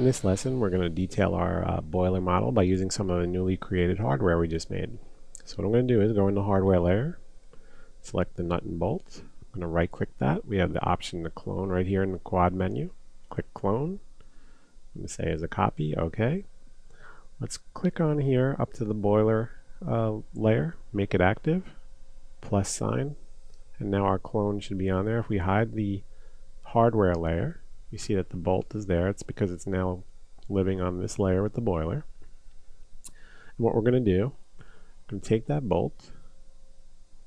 In this lesson, we're going to detail our boiler model by using some of the newly created hardware we just made. So what I'm going to do is go into Hardware Layer, select the nut and bolt. I'm going to right-click that. We have the option to clone right here in the quad menu. Click Clone. I'm going to say as a copy, OK. Let's click on here up to the boiler layer, make it active, plus sign, and now our clone should be on there. If we hide the hardware layer, you see that the bolt is there. It's because it's now living on this layer with the boiler. And what we're going to do, we're going to take that bolt,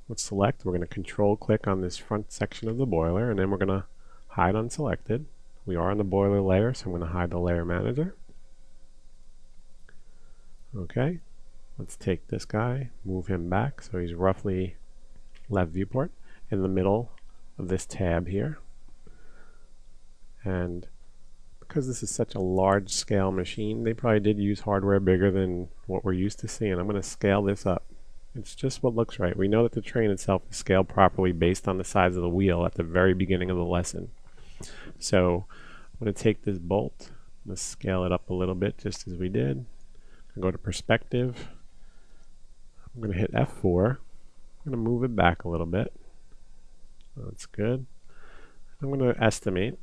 let's select, we're going to control click on this front section of the boiler, and then we're going to hide unselected. We are on the boiler layer, so I'm going to hide the layer manager. Okay, let's take this guy, move him back so he's roughly left viewport in the middle of this tab here. And because this is such a large scale machine, they probably did use hardware bigger than what we're used to seeing. I'm going to scale this up. It's just what looks right. We know that the train itself is scaled properly based on the size of the wheel at the very beginning of the lesson. So I'm going to take this bolt, I'm going to scale it up a little bit just as we did. I'm going to go to perspective. I'm going to hit F4. I'm going to move it back a little bit. That's good. I'm going to estimate,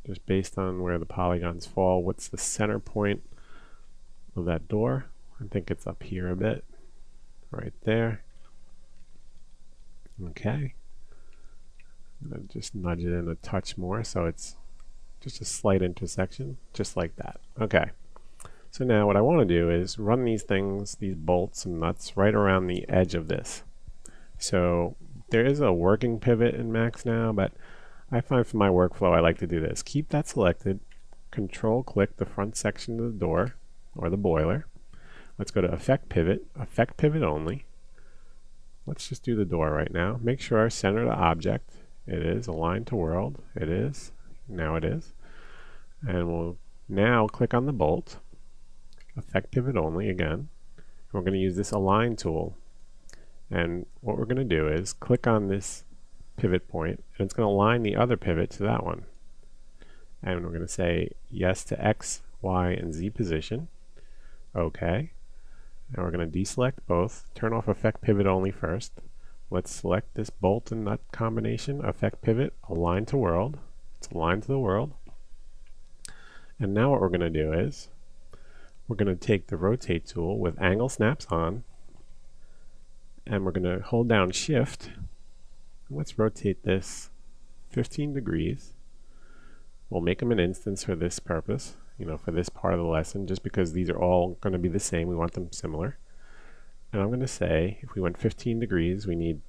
just based on where the polygons fall, what's the center point of that door. I think it's up here a bit, right there. Okay. I'm going to just nudge it in a touch more so it's just a slight intersection, just like that. Okay. So now what I want to do is run these things, these bolts and nuts, right around the edge of this. So there is a working pivot in Max now, but I find for my workflow I like to do this. Keep that selected, control click the front section of the door or the boiler. Let's go to Effect Pivot only. Let's just do the door right now. Make sure our center to object, it is, align to world, it is, now it is. And we'll now click on the bolt, Effect Pivot only again. We're going to use this Align tool. And what we're going to do is click on this pivot point, and it's going to align the other pivot to that one. And we're going to say yes to X, Y, and Z position. OK. And we're going to deselect both. Turn off Effect Pivot only first. Let's select this bolt and nut combination, Effect Pivot, align to world. It's aligned to the world. And now what we're going to do is we're going to take the Rotate tool with angle snaps on, and we're going to hold down Shift. Let's rotate this 15 degrees. We'll make them an instance for this purpose, for this part of the lesson, just because these are all going to be the same. We want them similar. And I'm going to say, if we went 15 degrees, we need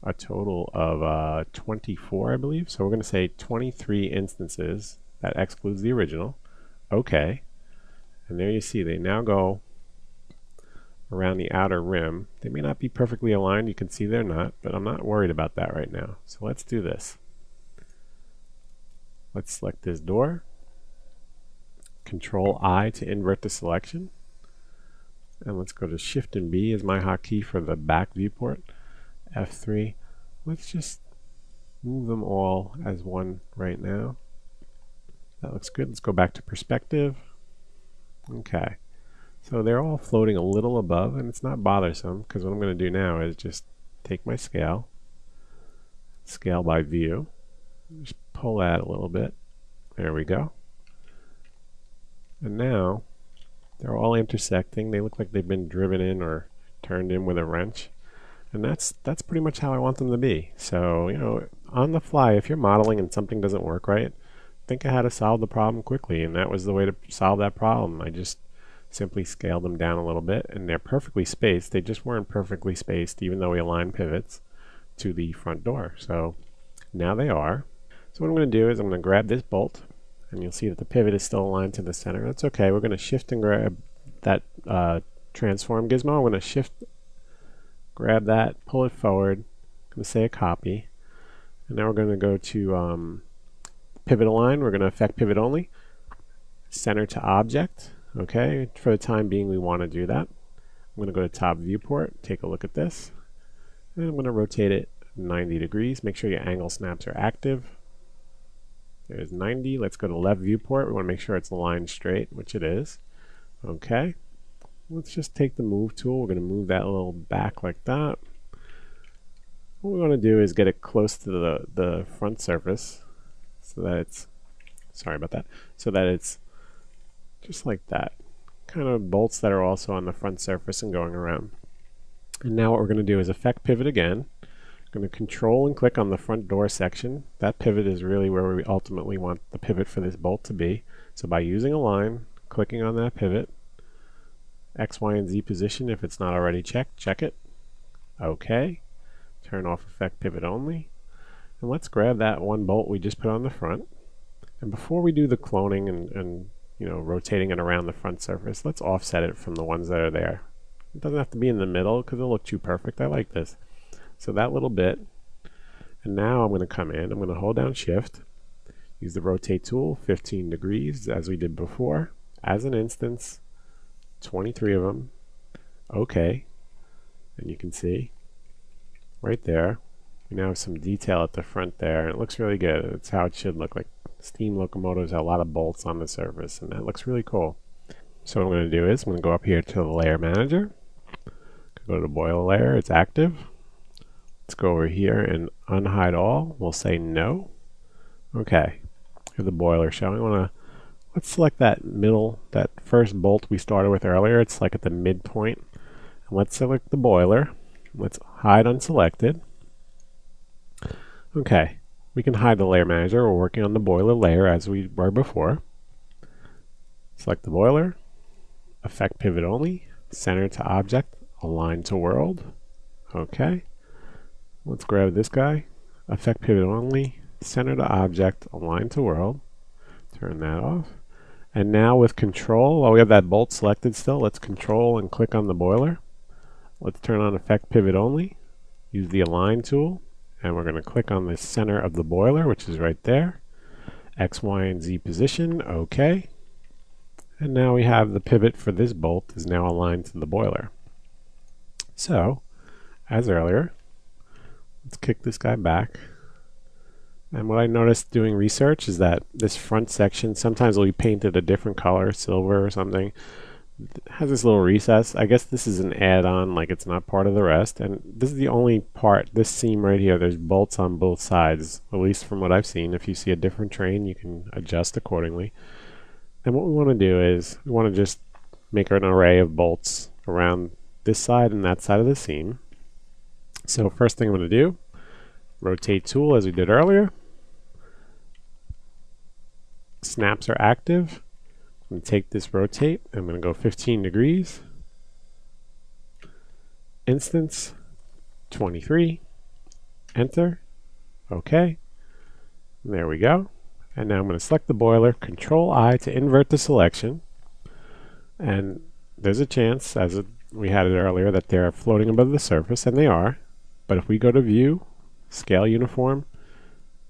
a total of 24, I believe. So we're going to say 23 instances. That excludes the original. OK. And there you see, they now go around the outer rim. They may not be perfectly aligned, you can see they're not, but I'm not worried about that right now. So let's do this. Let's select this door, Control I to invert the selection, and let's go to Shift and B as my hotkey for the back viewport, F3. Let's just move them all as one right now. That looks good. Let's go back to perspective. Okay. So they're all floating a little above, and it's not bothersome, because what I'm going to do now is just take my scale by view, just pull that a little bit. There we go. And now they're all intersecting. They look like they've been driven in or turned in with a wrench. And that's pretty much how I want them to be. So, on the fly, if you're modeling and something doesn't work right, think of how to solve the problem quickly, and that was the way to solve that problem. I just simply scale them down a little bit, and they're perfectly spaced. They just weren't perfectly spaced, even though we aligned pivots to the front door. So now they are. So what I'm going to do is I'm going to grab this bolt, and you'll see that the pivot is still aligned to the center. That's okay. We're going to shift and grab that transform gizmo. I'm going to shift, grab that, pull it forward. I'm going to say a copy. And now we're going to go to pivot align. We're going to Effect Pivot only. Center to object. Okay, for the time being we want to do that. I'm going to go to top viewport, take a look at this, and I'm going to rotate it 90 degrees. Make sure your angle snaps are active. There's 90. Let's go to left viewport. We want to make sure it's aligned straight, which it is. Okay. Let's just take the move tool. We're going to move that a little back like that. What we want to do is get it close to the front surface so that it's, sorry about that, so that it's just like that. Kind of bolts that are also on the front surface and going around. And now what we're going to do is effect pivot again. I'm going to control and click on the front door section. That pivot is really where we ultimately want the pivot for this bolt to be. So by using a line, clicking on that pivot, X, Y, and Z position, if it's not already checked, check it. Okay. Turn off effect pivot only. And let's grab that one bolt we just put on the front. And before we do the cloning and you know, rotating it around the front surface, let's offset it from the ones that are there. It doesn't have to be in the middle because it'll look too perfect. I like this. So that little bit. And now I'm going to come in. I'm going to hold down Shift. Use the rotate tool, 15 degrees as we did before. As an instance, 23 of them. Okay. And you can see right there, we now have some detail at the front there. It looks really good. It's how it should look. Like steam locomotives have a lot of bolts on the surface, and that looks really cool. So what I'm going to do is I'm going to go up here to the layer manager. Go to boiler layer. It's active. Let's go over here and unhide all. We'll say no. Okay. Here's the boiler showing. Let's select that middle, that first bolt we started with earlier. It's like at the midpoint. And let's select the boiler. Let's hide unselected. Okay. We can hide the layer manager. We're working on the boiler layer as we were before. Select the boiler. Effect pivot only. Center to object. Align to world. Okay. Let's grab this guy. Effect pivot only. Center to object. Align to world. Turn that off. And now with control, while we have that bolt selected still, let's control and click on the boiler. Let's turn on effect pivot only. Use the align tool. And we're going to click on the center of the boiler, which is right there. X, Y, and Z position. Okay. And now we have the pivot for this bolt is now aligned to the boiler. So, as earlier, let's kick this guy back. And what I noticed doing research is that this front section sometimes will be painted a different color, silver or something. It has this little recess. I guess this is an add-on, like it's not part of the rest. And this is the only part, this seam right here, there's bolts on both sides, at least from what I've seen. If you see a different train, you can adjust accordingly. And what we want to do is we want to just make an array of bolts around this side and that side of the seam. So first thing I'm going to do, rotate tool as we did earlier. Snaps are active. I'm going to take this rotate. I'm going to go 15 degrees. Instance 23. Enter. Okay. There we go. And now I'm going to select the boiler. Control I to invert the selection. And there's a chance, as we had it earlier, that they're floating above the surface, and they are. But if we go to View, Scale Uniform,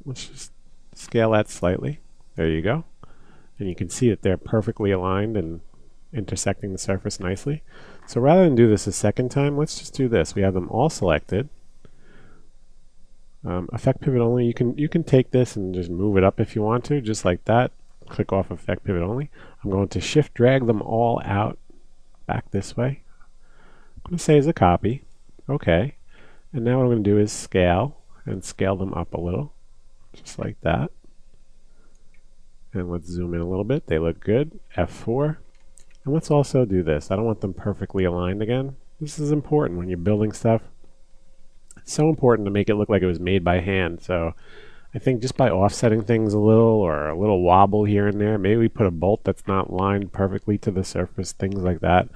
let's just scale that slightly. There you go. And you can see that they're perfectly aligned and intersecting the surface nicely. So rather than do this a second time, let's just do this. We have them all selected. Effect pivot only, you can take this and just move it up if you want to, just like that. Click off effect pivot only. I'm going to shift drag them all out back this way. I'm going to say as a copy. Okay. And now what I'm going to do is scale and scale them up a little, just like that. And let's zoom in a little bit. They look good. F4. And let's also do this. I don't want them perfectly aligned again. This is important when you're building stuff. It's so important to make it look like it was made by hand. So I think just by offsetting things a little or a little wobble here and there, maybe we put a bolt that's not lined perfectly to the surface, things like that.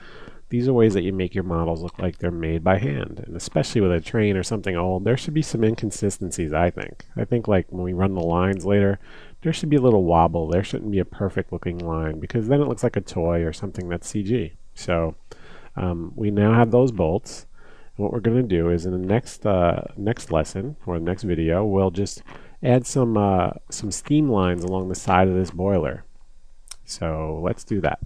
These are ways that you make your models look like they're made by hand. And especially with a train or something old, there should be some inconsistencies, I think. I think like when we run the lines later, there should be a little wobble. There shouldn't be a perfect looking line because then it looks like a toy or something that's CG. So we now have those bolts. And what we're going to do is in the next lesson or the next video, we'll just add some steam lines along the side of this boiler. So let's do that.